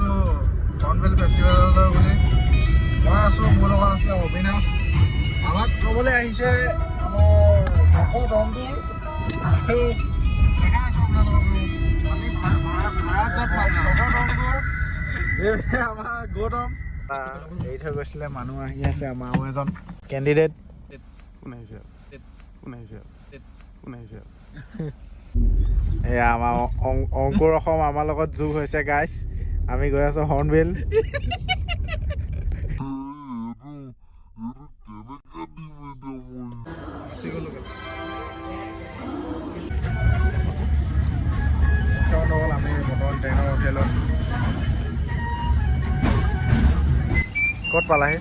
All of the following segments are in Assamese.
আছোঁ হৰ্ণবিল ফেষ্টিভেললৈ বুলি। মই আছোঁ, মোৰ লগত আছে অবিনাশ। আমাক ক'বলৈ আহিছে আমাৰ ভকত দমটোৰ দেখা আছে আপোনালোকৰ আমাৰ গৌতম এৰি থৈ গৈছিলে। মানুহ আহি আছে, আমাৰ আৰু এজন কেণ্ডিডেট। এয়া আমাৰ অংকুৰ অসম আমাৰ লগত যোগ হৈছে গাইজ। আমি গৈ আছোঁ হৰ্ণবিল। আমি বৰ্তমান ট্ৰেইনৰ হোটেলত। ক'ত পালাহি?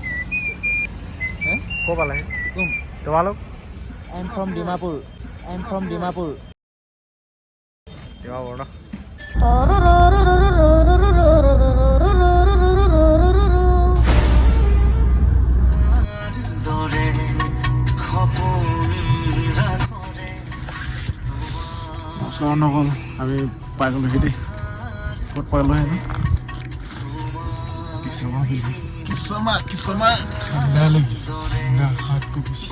ক'ত পালাহি? তোমালোক? I am from Dimapur. Dimapur ন? নমস্কাৰ নকল, আমি পাই গ'লোহি দেই। ক'ত পালোহি? কিছুমান ঠাণ্ডা লাগিছে, ঠাণ্ডা হাত কপিছে।